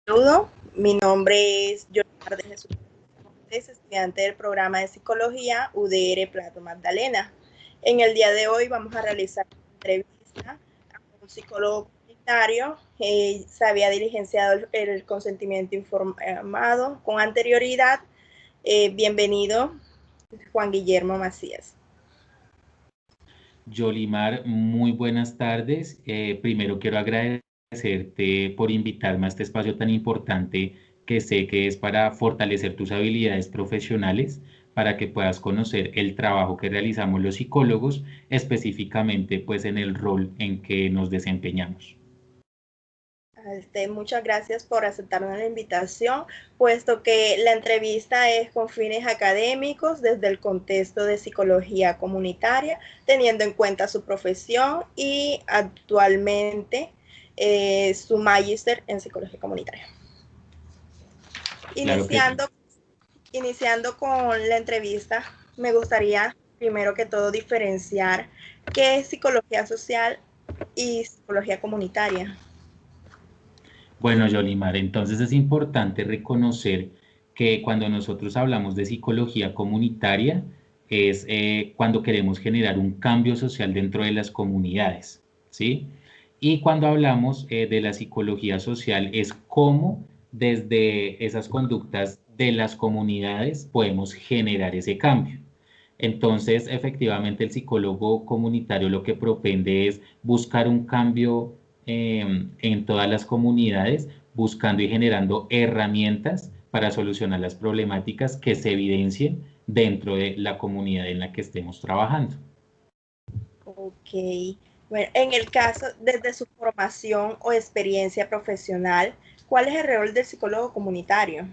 Saludo, mi nombre es Yolanda de Jesús Montes, estudiante del programa de psicología UDR Plato Magdalena. En el día de hoy vamos a realizar una entrevista a un psicólogo comunitario. Se había diligenciado el consentimiento informado con anterioridad. Bienvenido, Juan Guillermo Macías. Yolimar, muy buenas tardes. Primero quiero agradecerte por invitarme a este espacio tan importante que sé que es para fortalecer tus habilidades profesionales, para que puedas conocer el trabajo que realizamos los psicólogos, específicamente pues en el rol en que nos desempeñamos. Muchas gracias por aceptarnos la invitación, puesto que la entrevista es con fines académicos desde el contexto de psicología comunitaria, teniendo en cuenta su profesión y actualmente su magíster en psicología comunitaria. Claro que sí. Iniciando con la entrevista, me gustaría primero que todo diferenciar qué es psicología social y psicología comunitaria. Bueno, Yolimar, entonces es importante reconocer que cuando nosotros hablamos de psicología comunitaria es cuando queremos generar un cambio social dentro de las comunidades, ¿sí? Y cuando hablamos de la psicología social es cómo desde esas conductas de las comunidades podemos generar ese cambio. Entonces, efectivamente, el psicólogo comunitario lo que propende es buscar un cambio en todas las comunidades, buscando y generando herramientas para solucionar las problemáticas que se evidencien dentro de la comunidad en la que estemos trabajando. Ok. Bueno, en el caso, desde su formación o experiencia profesional, ¿cuál es el rol del psicólogo comunitario?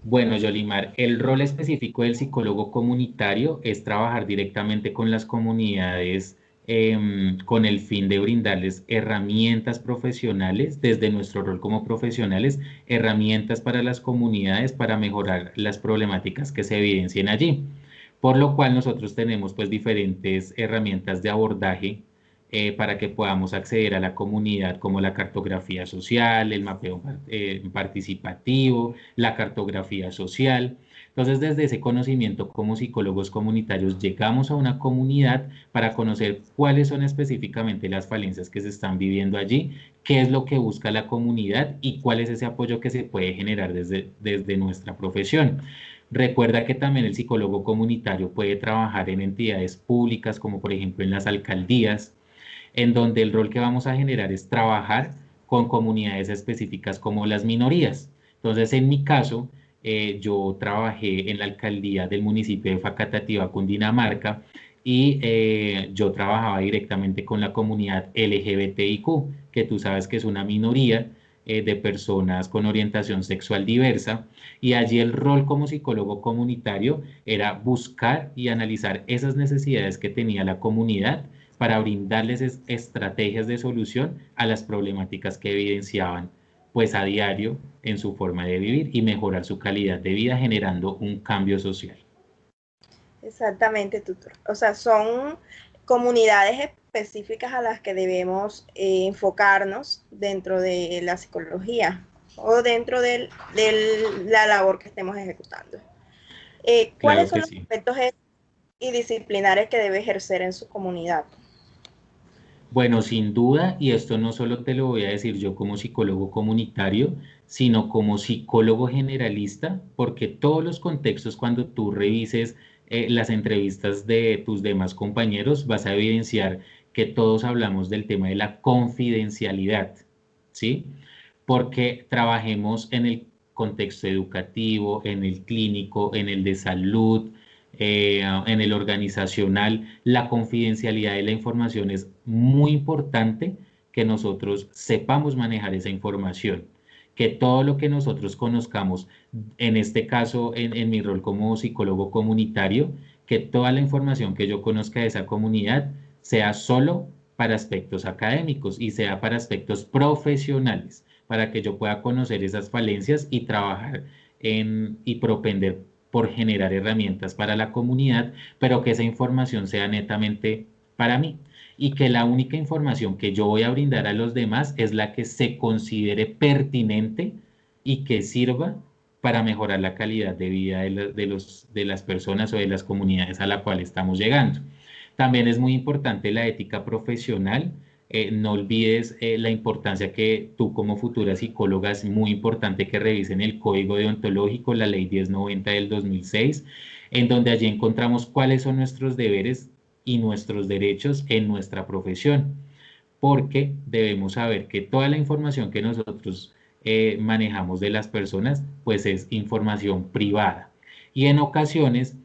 Bueno, Yolimar, el rol específico del psicólogo comunitario es trabajar directamente con las comunidades con el fin de brindarles herramientas profesionales desde nuestro rol como profesionales, herramientas para las comunidades para mejorar las problemáticas que se evidencien allí. Por lo cual nosotros tenemos pues diferentes herramientas de abordaje para que podamos acceder a la comunidad como la cartografía social, el mapeo participativo, la cartografía social. Entonces, desde ese conocimiento como psicólogos comunitarios, llegamos a una comunidad para conocer cuáles son específicamente las falencias que se están viviendo allí, qué es lo que busca la comunidad y cuál es ese apoyo que se puede generar desde nuestra profesión. Recuerda que también el psicólogo comunitario puede trabajar en entidades públicas, como por ejemplo en las alcaldías, en donde el rol que vamos a generar es trabajar con comunidades específicas como las minorías. Entonces, en mi caso, yo trabajé en la alcaldía del municipio de Facatativá, Cundinamarca, y yo trabajaba directamente con la comunidad LGBTIQ, que tú sabes que es una minoría de personas con orientación sexual diversa, y allí el rol como psicólogo comunitario era buscar y analizar esas necesidades que tenía la comunidad para brindarles estrategias de solución a las problemáticas que evidenciaban pues a diario en su forma de vivir y mejorar su calidad de vida generando un cambio social. Exactamente, tutor. O sea, son comunidades específicas a las que debemos enfocarnos dentro de la psicología o dentro de la labor que estemos ejecutando. ¿Cuáles Claro son que los sí. aspectos y disciplinares que debe ejercer en su comunidad? Bueno, sin duda, y esto no solo te lo voy a decir yo como psicólogo comunitario, sino como psicólogo generalista, porque todos los contextos cuando tú revises las entrevistas de tus demás compañeros, vas a evidenciar que todos hablamos del tema de la confidencialidad, ¿sí? Porque trabajemos en el contexto educativo, en el clínico, en el de salud, en el organizacional, la confidencialidad de la información es muy importante que nosotros sepamos manejar esa información, que todo lo que nosotros conozcamos, en este caso en mi rol como psicólogo comunitario, que toda la información que yo conozca de esa comunidad sea solo para aspectos académicos y sea para aspectos profesionales, para que yo pueda conocer esas falencias y trabajar y propender por generar herramientas para la comunidad, pero que esa información sea netamente para mí. y que la única información que yo voy a brindar a los demás es la que se considere pertinente y que sirva para mejorar la calidad de vida de las personas o de las comunidades a la cual estamos llegando. También es muy importante la ética profesional. No olvides la importancia que tú como futura psicóloga es muy importante que revisen el código deontológico, la ley 1090 del 2006, en donde allí encontramos cuáles son nuestros deberes y nuestros derechos en nuestra profesión, porque debemos saber que toda la información que nosotros manejamos de las personas, pues es información privada. Y en ocasiones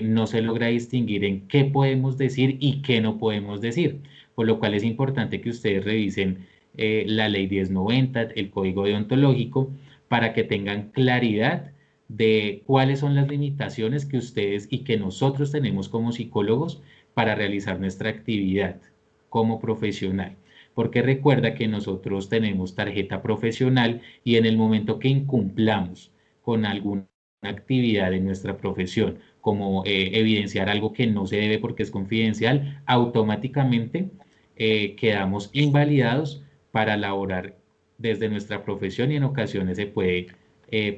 no se logra distinguir en qué podemos decir y qué no podemos decir, por lo cual es importante que ustedes revisen la ley 1090, el código deontológico, para que tengan claridad de cuáles son las limitaciones que ustedes y que nosotros tenemos como psicólogos para realizar nuestra actividad como profesional. Porque recuerda que nosotros tenemos tarjeta profesional y en el momento que incumplamos con alguna actividad en nuestra profesión, como evidenciar algo que no se debe porque es confidencial, automáticamente quedamos invalidados para laborar desde nuestra profesión y en ocasiones se puede,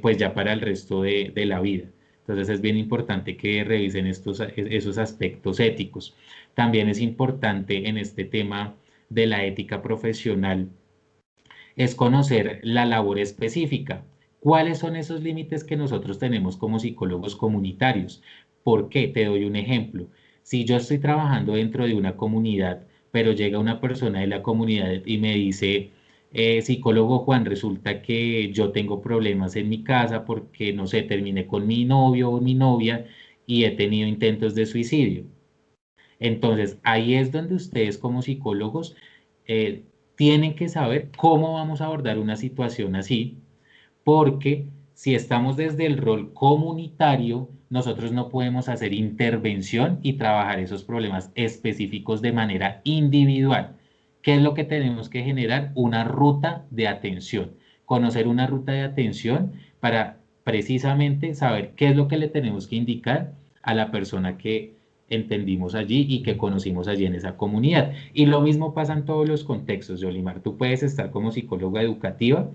pues ya para el resto de la vida. Entonces es bien importante que revisen esos aspectos éticos. También es importante en este tema de la ética profesional es conocer la labor específica. ¿Cuáles son esos límites que nosotros tenemos como psicólogos comunitarios? ¿Por qué? Te doy un ejemplo. Si yo estoy trabajando dentro de una comunidad, pero llega una persona de la comunidad y me dice, psicólogo Juan, resulta que yo tengo problemas en mi casa porque, no sé, terminé con mi novio o mi novia y he tenido intentos de suicidio. Entonces, ahí es donde ustedes como psicólogos eh, tienen que saber cómo vamos a abordar una situación así, porque si estamos desde el rol comunitario, nosotros no podemos hacer intervención y trabajar esos problemas específicos de manera individual. ¿Qué es lo que tenemos que generar? Una ruta de atención. Conocer una ruta de atención para precisamente saber qué es lo que le tenemos que indicar a la persona que entendimos allí y que conocimos allí en esa comunidad. Y lo mismo pasa en todos los contextos, Yolimar. Tú puedes estar como psicóloga educativa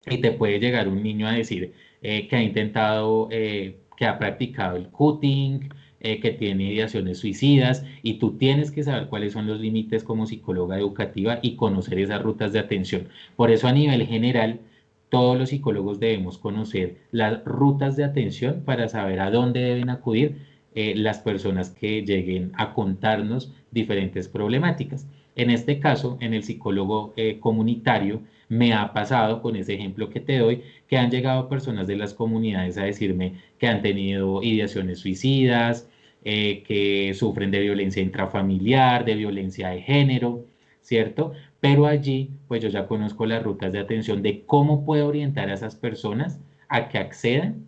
y te puede llegar un niño a decir que ha intentado, que ha practicado el cutting, que tiene ideaciones suicidas y tú tienes que saber cuáles son los límites como psicóloga educativa y conocer esas rutas de atención. Por eso a nivel general, todos los psicólogos debemos conocer las rutas de atención para saber a dónde deben acudir las personas que lleguen a contarnos diferentes problemáticas. En este caso, en el psicólogo comunitario, me ha pasado con ese ejemplo que te doy, que han llegado personas de las comunidades a decirme que han tenido ideaciones suicidas, que sufren de violencia intrafamiliar, de violencia de género, ¿cierto? Pero allí, pues yo ya conozco las rutas de atención de cómo puedo orientar a esas personas a que accedan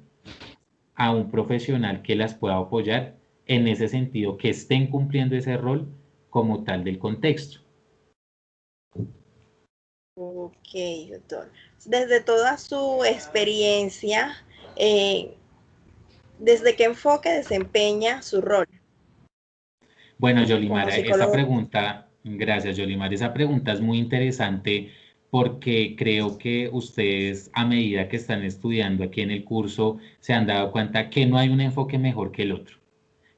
a un profesional que las pueda apoyar en ese sentido, que estén cumpliendo ese rol como tal del contexto. Ok, doctor. Desde toda su experiencia, eh, ¿desde qué enfoque desempeña su rol Bueno, como Yolimar, esa psicólogo? pregunta, gracias, Yolimar, esa pregunta es muy interesante porque creo que ustedes a medida que están estudiando aquí en el curso se han dado cuenta que no hay un enfoque mejor que el otro,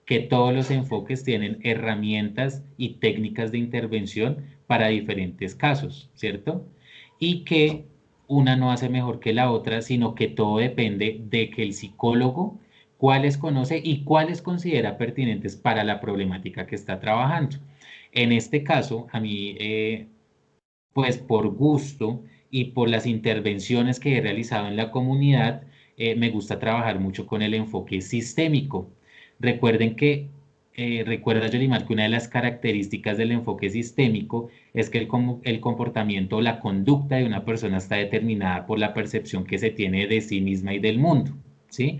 que todos los enfoques tienen herramientas y técnicas de intervención para diferentes casos, ¿cierto? Y que una no hace mejor que la otra, sino que todo depende de que el psicólogo cuáles conoce y cuáles considera pertinentes para la problemática que está trabajando. En este caso, a mí, pues por gusto y por las intervenciones que he realizado en la comunidad, me gusta trabajar mucho con el enfoque sistémico. Recuerden que, recuerda Yolimar, que una de las características del enfoque sistémico es que el comportamiento o la conducta de una persona está determinada por la percepción que se tiene de sí misma y del mundo, ¿sí?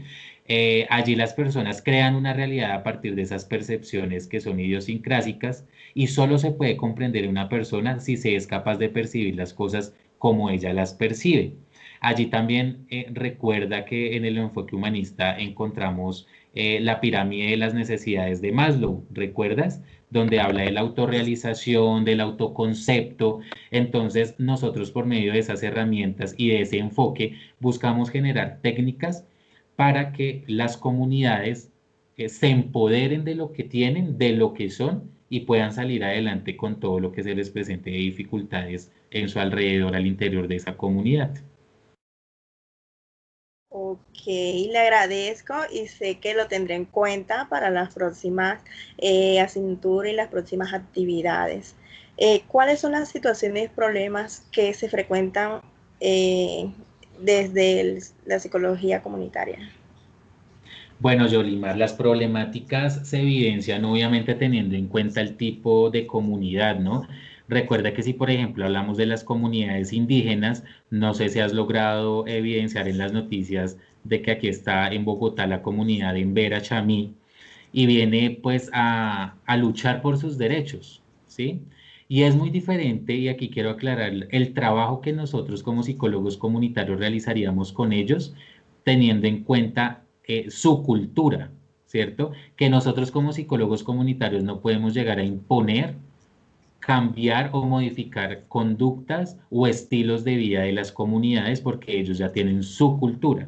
Allí las personas crean una realidad a partir de esas percepciones que son idiosincrásicas y solo se puede comprender una persona si se es capaz de percibir las cosas como ella las percibe. Allí también recuerda que en el enfoque humanista encontramos la pirámide de las necesidades de Maslow, ¿recuerdas? donde habla de la autorrealización, del autoconcepto. Entonces, nosotros por medio de esas herramientas y de ese enfoque buscamos generar técnicas para que las comunidades se empoderen de lo que tienen, de lo que son y puedan salir adelante con todo lo que se les presente de dificultades en su alrededor, al interior de esa comunidad. Ok, le agradezco y sé que lo tendré en cuenta para las próximas asignaturas y las próximas actividades. ¿Cuáles son las situaciones y problemas que se frecuentan eh, desde la psicología comunitaria? Bueno, Yolimar, las problemáticas se evidencian obviamente teniendo en cuenta el tipo de comunidad, ¿no? Recuerda que si, por ejemplo, hablamos de las comunidades indígenas, no sé si has logrado evidenciar en las noticias de que aquí está en Bogotá la comunidad en Vera Chamí y viene pues a luchar por sus derechos, ¿sí? Y es muy diferente, y aquí quiero aclarar, el trabajo que nosotros como psicólogos comunitarios realizaríamos con ellos, teniendo en cuenta su cultura, ¿cierto? Que nosotros como psicólogos comunitarios no podemos llegar a imponer, cambiar o modificar conductas o estilos de vida de las comunidades porque ellos ya tienen su cultura,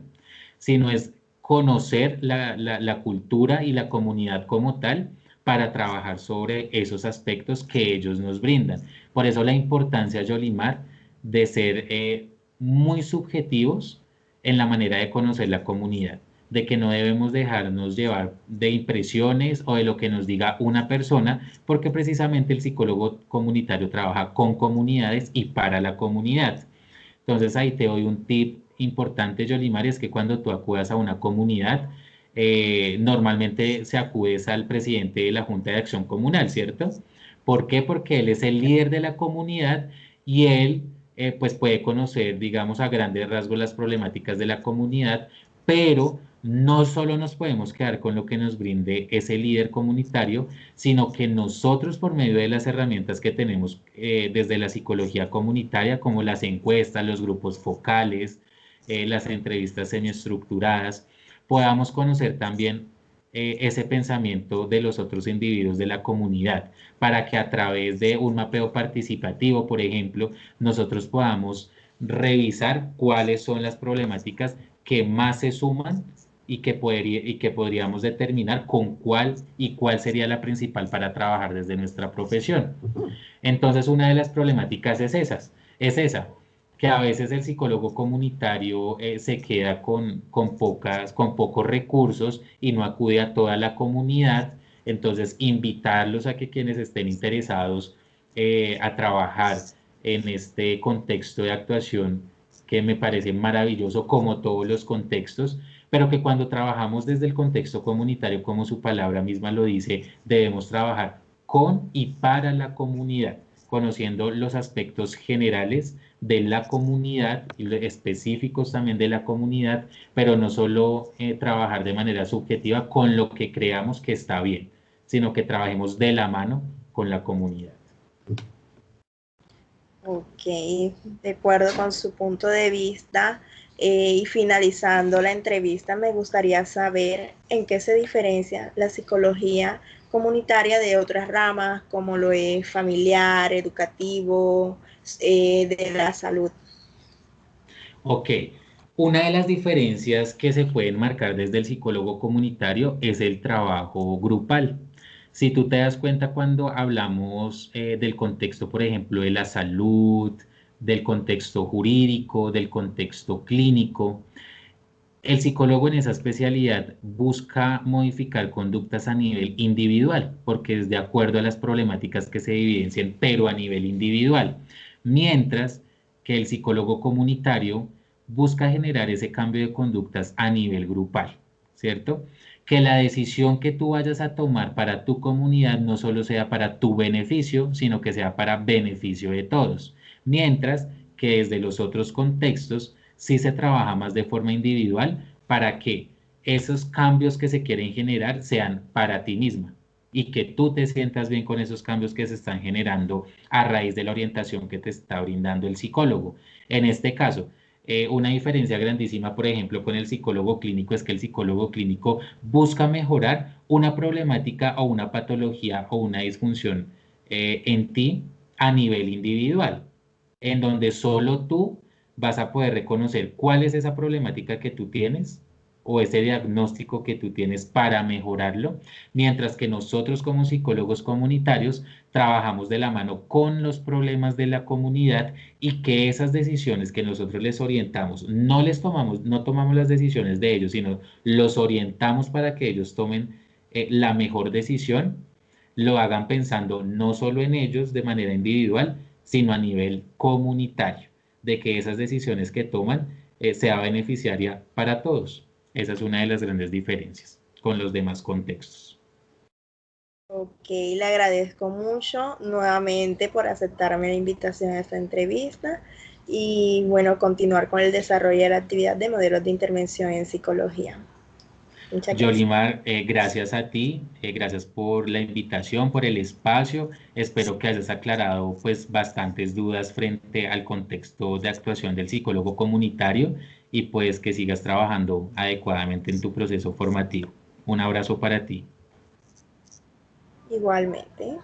sino es conocer la cultura y la comunidad como tal para trabajar sobre esos aspectos que ellos nos brindan. Por eso la importancia, Yolimar, de ser muy subjetivos en la manera de conocer la comunidad, de que no debemos dejarnos llevar de impresiones o de lo que nos diga una persona, porque precisamente el psicólogo comunitario trabaja con comunidades y para la comunidad. Entonces ahí te doy un tip importante, Yolimar, y es que cuando tú acudas a una comunidad, normalmente se acudes al presidente de la Junta de Acción Comunal, ¿cierto? ¿Por qué? Porque él es el líder de la comunidad y él pues puede conocer, digamos, a grandes rasgos las problemáticas de la comunidad, pero no solo nos podemos quedar con lo que nos brinde ese líder comunitario, sino que nosotros por medio de las herramientas que tenemos desde la psicología comunitaria, como las encuestas, los grupos focales, las entrevistas semiestructuradas, podamos conocer también ese pensamiento de los otros individuos de la comunidad, para que a través de un mapeo participativo, por ejemplo, nosotros podamos revisar cuáles son las problemáticas que más se suman y que podríamos determinar con cuál sería la principal para trabajar desde nuestra profesión. Entonces, una de las problemáticas es esa, que a veces el psicólogo comunitario se queda con pocos recursos y no acude a toda la comunidad. Entonces, invitarlos a que quienes estén interesados a trabajar en este contexto de actuación, que me parece maravilloso como todos los contextos, pero que cuando trabajamos desde el contexto comunitario, como su palabra misma lo dice, debemos trabajar con y para la comunidad, conociendo los aspectos generales de la comunidad y específicos también de la comunidad, pero no solo trabajar de manera subjetiva con lo que creamos que está bien, sino que trabajemos de la mano con la comunidad. Ok, de acuerdo con su punto de vista. Y finalizando la entrevista, me gustaría saber en qué se diferencia la psicología comunitaria de otras ramas, como lo es familiar, educativo, de la salud. Ok, una de las diferencias que se pueden marcar desde el psicólogo comunitario es el trabajo grupal. Si tú te das cuenta cuando hablamos del contexto, por ejemplo, de la salud, del contexto jurídico, del contexto clínico, el psicólogo en esa especialidad busca modificar conductas a nivel individual, porque es de acuerdo a las problemáticas que se evidencian, pero a nivel individual. Mientras que el psicólogo comunitario busca generar ese cambio de conductas a nivel grupal, ¿cierto? Que la decisión que tú vayas a tomar para tu comunidad no solo sea para tu beneficio, sino que sea para beneficio de todos. Mientras que desde los otros contextos sí se trabaja más de forma individual para que esos cambios que se quieren generar sean para ti misma y que tú te sientas bien con esos cambios que se están generando a raíz de la orientación que te está brindando el psicólogo. En este caso, Una diferencia grandísima, por ejemplo, con el psicólogo clínico es que el psicólogo clínico busca mejorar una problemática o una patología o una disfunción en ti a nivel individual, en donde solo tú vas a poder reconocer cuál es esa problemática que tú tienes o ese diagnóstico que tú tienes para mejorarlo, mientras que nosotros como psicólogos comunitarios trabajamos de la mano con los problemas de la comunidad y que esas decisiones que nosotros les orientamos, no tomamos las decisiones de ellos, sino los orientamos para que ellos tomen la mejor decisión, lo hagan pensando no solo en ellos de manera individual, sino a nivel comunitario, de que esas decisiones que toman sea beneficiaria para todos. Esa es una de las grandes diferencias con los demás contextos. Ok, le agradezco mucho nuevamente por aceptarme la invitación a esta entrevista y bueno, continuar con el desarrollo de la actividad de modelos de intervención en psicología. Muchas gracias. Yolimar, gracias a ti, gracias por la invitación, por el espacio. Espero que hayas aclarado pues bastantes dudas frente al contexto de actuación del psicólogo comunitario y pues que sigas trabajando adecuadamente en tu proceso formativo. Un abrazo para ti. Igualmente.